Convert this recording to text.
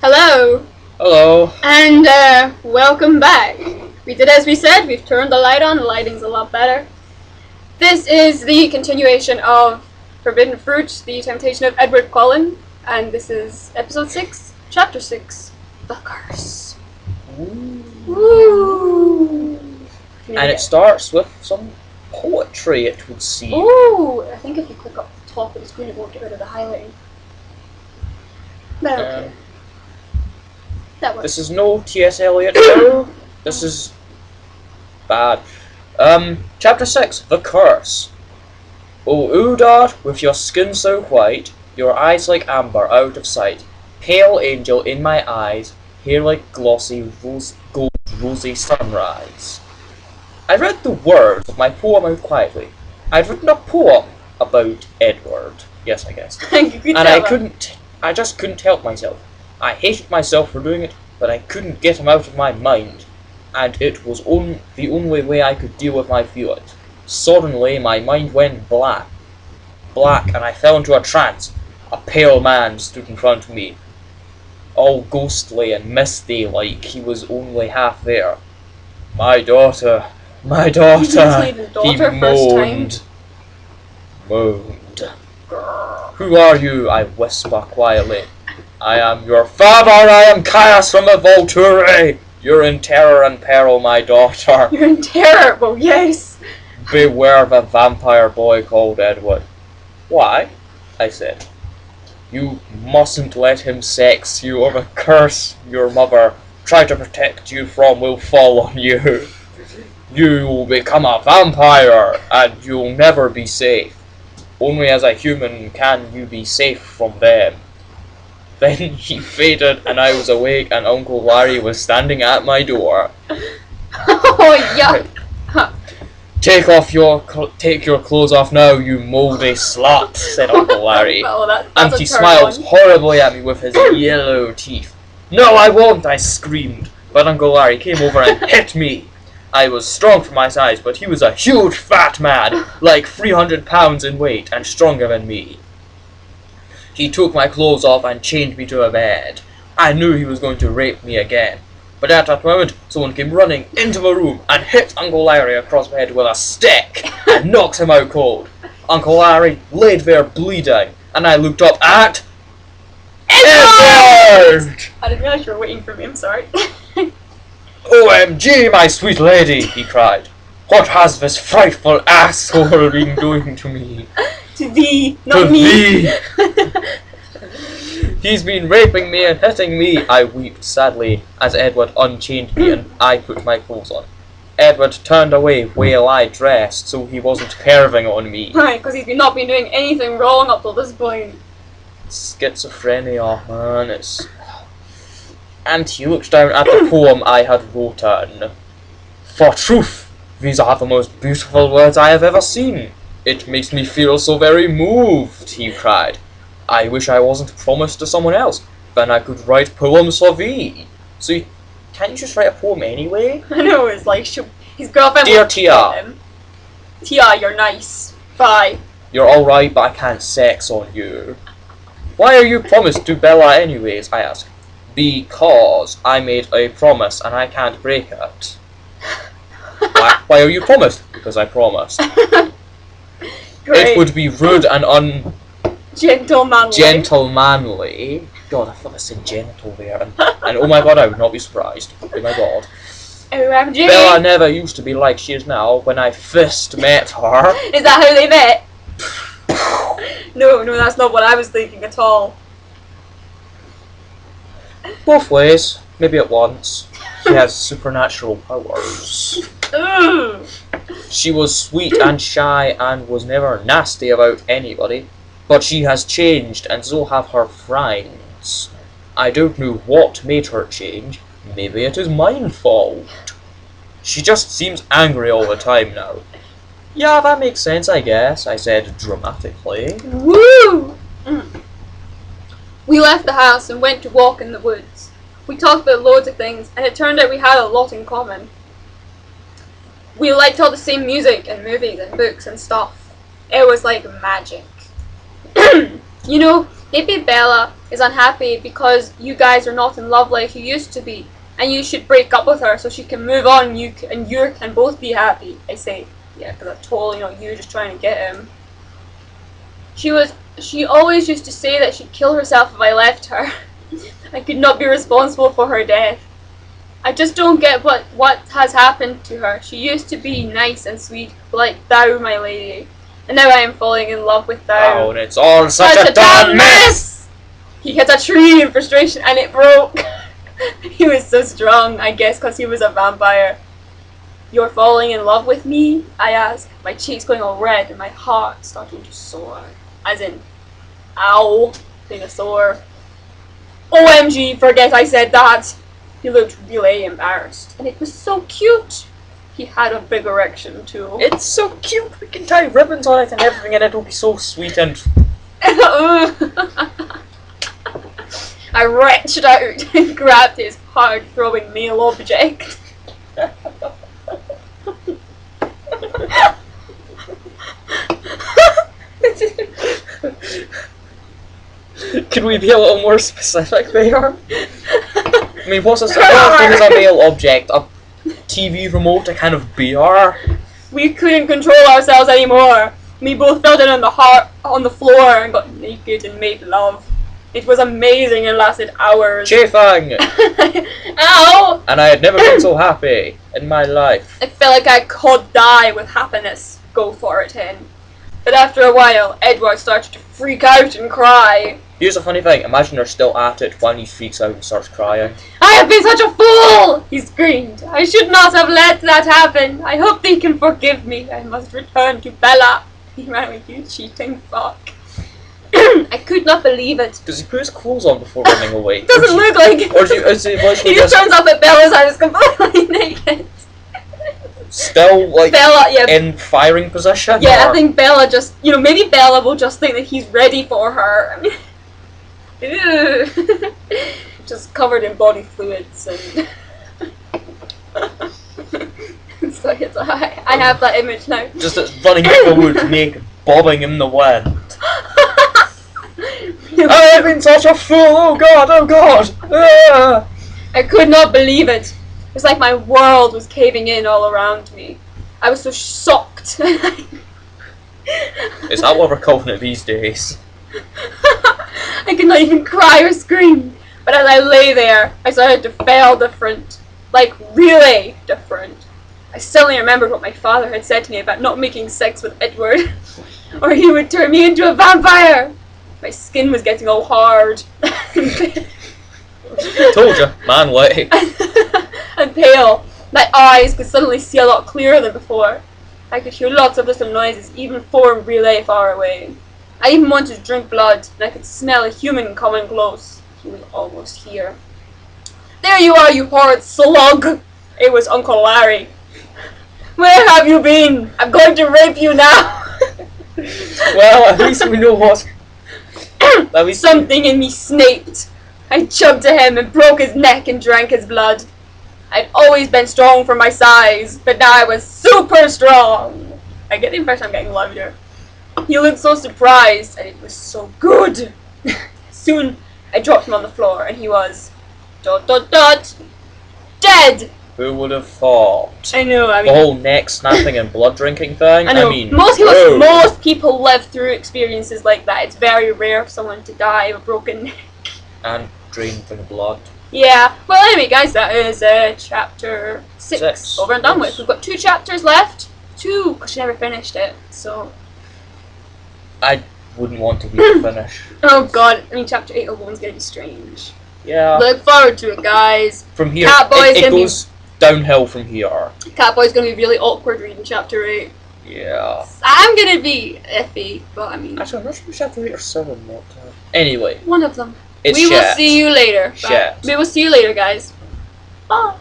Hello, Hello. and welcome back. We did as we said, we've turned the light on, the lighting's a lot better. This is the continuation of Forbidden Fruit, the Temptation of Edward Cullen, and this is episode 6, chapter 6, The Curse. Woo! And it starts with some poetry, it would seem. Ooh! I think if you click up the top of the screen, it won't get rid of the highlighting. But okay. That works. This is no T.S. Eliot show. This is bad. Chapter 6, The Curse. O Udar, with your skin so white, your eyes like amber out of sight, pale angel in my eyes, hair like glossy gold rosy sunrise. I read the words of my poem out quietly. I'd written a poem about Edward. Yes, I guess. I just couldn't help myself. I hated myself for doing it, but I couldn't get him out of my mind, and it was the only way I could deal with my feelings. Suddenly, my mind went black, and I fell into a trance. A pale man stood in front of me, all ghostly and misty, like he was only half there. My daughter, he moaned. Who are you? I whisper quietly. I am your father, I am Caius from the Volturi. You're in terror and peril, my daughter. You're in terror? Well, yes. Beware the vampire boy called Edward. Why? I said. You mustn't let him sex you, or the curse your mother tried to protect you from will fall on you. You will become a vampire, and you'll never be safe. Only as a human can you be safe from them. Then he faded, and I was awake, and Uncle Larry was standing at my door. Oh, yuck! Take your clothes off now, you mouldy slut, said Uncle Larry. Well, and he smiled horribly at me with his yellow teeth. No, I won't, I screamed. But Uncle Larry came over and hit me. I was strong for my size, but he was a huge fat man, like 300 pounds in weight, and stronger than me. He took my clothes off and chained me to a bed. I knew he was going to rape me again. But at that moment, someone came running into the room and hit Uncle Larry across the head with a stick and knocked him out cold. Uncle Larry laid there bleeding, and I looked up at Edward! I didn't realise you were waiting for me, I'm sorry. OMG, my sweet lady, he cried. What has this frightful asshole been doing to me? To thee, not me. He's been raping me and hitting me, I wept sadly as Edward unchained me and I put my clothes on. Edward turned away while I dressed so he wasn't curving on me. Right, because he's not been doing anything wrong up till this point. Schizophrenia, man, And he looked down at the poem I had written. For truth, these are the most beautiful words I have ever seen. It makes me feel so very moved, he cried. I wish I wasn't promised to someone else. Then I could write poems for thee. So can't you just write a poem anyway? I know, it's like his girlfriend. Dear Tia. Tia, you're nice. Bye. You're alright, but I can't sex on you. Why are you promised to Bella anyways? I asked. Because I made a promise and I can't break it. Why are you promised? Because I promised. Great. It would be rude and gentlemanly. God, I thought I said genital there. And oh my god, I would not be surprised. Oh my god. OMG. Bella never used to be like she is now when I first met her. Is that how they met? No, that's not what I was thinking at all. Both ways. Maybe at once. She has supernatural powers. Ugh. She was sweet and shy and was never nasty about anybody. But she has changed, and so have her friends. I don't know what made her change. Maybe it is my fault. She just seems angry all the time now. Yeah, that makes sense, I guess, I said dramatically. Woo! We left the house and went to walk in the woods. We talked about loads of things, and it turned out we had a lot in common. We liked all the same music and movies and books and stuff. It was like magic. You know, Maybe Bella is unhappy because you guys are not in love like you used to be, and you should break up with her so she can move on and you can both be happy. I say, yeah, because that's totally not you just trying to get him. She always used to say that she'd kill herself if I left her. I could not be responsible for her death. I just don't get what has happened to her. She used to be nice and sweet, like thou, my lady. And now I am falling in love with thou. Oh, and it's all such a damn mess! He hit a tree in frustration and it broke. He was so strong, I guess, because he was a vampire. You're falling in love with me? I asked, my cheeks going all red and my heart starting to soar. As in, ow, being a sore. OMG, forget I said that. He looked really embarrassed. And it was so cute. He had a big erection too. It's so cute, we can tie ribbons on it and everything and it'll be so sweet and... I reached out and grabbed his hard-throwing male object. Could we be a little more specific there? I mean, what's a male object? A TV remote, a kind of beer? We couldn't control ourselves anymore. We both fell down on the floor and got naked and made love. It was amazing and lasted hours. Chafing! Ow! And I had never been so happy in my life. I felt like I could die with happiness. Go for it, Hen. But after a while, Edward started to freak out and cry. Here's a funny thing, imagine they're still at it when he freaks out and starts crying. I have been such a fool! He screamed. I should not have let that happen. I hope they can forgive me. I must return to Bella. He ran with you cheating fuck. I could not believe it. Does he put his clothes on before running away? Doesn't look like it. Or is he He just turns up at Bella's house completely naked. Still, like, Bella, yeah. in firing position? Yeah, or? I think Bella just, maybe Bella will just think that he's ready for her. I mean, ew. Just covered in body fluids and... So I have that image now. Just running through the woods naked, bobbing in the wind. I have been such a fool! Oh god! Oh god! Ah. I could not believe it. It was like my world was caving in all around me. I was so shocked. Is that what we're calling it these days? I could not even cry or scream. But as I lay there, I started to feel different. Like, really different. I suddenly remembered what my father had said to me about not making sex with Edward, or he would turn me into a vampire. My skin was getting all hard. Told you, manly. And pale. My eyes could suddenly see a lot clearer than before. I could hear lots of little noises, even form really far away. I even wanted to drink blood, and I could smell a human coming close. He was almost here. There you are, you horrid slug! It was Uncle Larry. Where have you been? I'm going to rape you now! Well, at least we know what... Something in me snaped. I chugged to him and broke his neck and drank his blood. I'd always been strong for my size, but now I was super strong. I get the impression I'm getting louder. He looked so surprised, and it was so good. Soon, I dropped him on the floor, and he was... ... dead! Who would have thought? I know, I mean... The whole neck snapping and blood drinking thing? I know, mean, most people live through experiences like that. It's very rare for someone to die of a broken neck. And drained from blood. Yeah, well anyway guys, that is chapter 6 over and done with. We've got 2 chapters left. 2, because she never finished it, so... I wouldn't want to be finished. Oh god, I mean chapter 8 alone's gonna be strange. Yeah. Look forward to it, guys. From here, Catboy's it goes downhill from here. Catboy's gonna be really awkward reading chapter 8. Yeah. I'm gonna be iffy, but I mean... Actually, I'm not sure chapter 8 or 7 what time. Anyway. One of them. It's We will see you later. Shit. We will see you later, guys. Bye.